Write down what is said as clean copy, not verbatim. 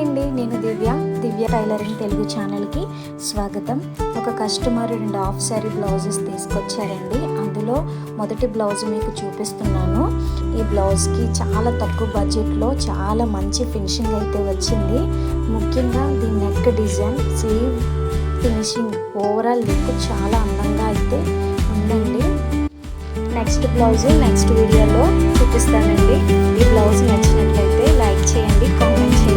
అండి, నేను దివ్య టైలరింగ్ తెలుగు ఛానల్కి స్వాగతం. ఒక కస్టమర్ 2 హాఫ్ శారీ బ్లౌజెస్ తీసుకొచ్చారండి. అందులో మొదటి బ్లౌజ్ మీకు చూపిస్తున్నాను. ఈ బ్లౌజ్కి చాలా తక్కువ బడ్జెట్లో చాలా మంచి ఫినిషింగ్ అయితే వచ్చింది. ముఖ్యంగా దీని neck design, sleeve finishing, overall look చాలా అందంగా అయితే ఉందండి. నెక్స్ట్ బ్లౌజ్ నెక్స్ట్ వీడియోలో చూపిస్తానండి. ఈ బ్లౌజ్ నచ్చినట్లయితే లైక్ చేయండి, కామెంట్ చేయండి.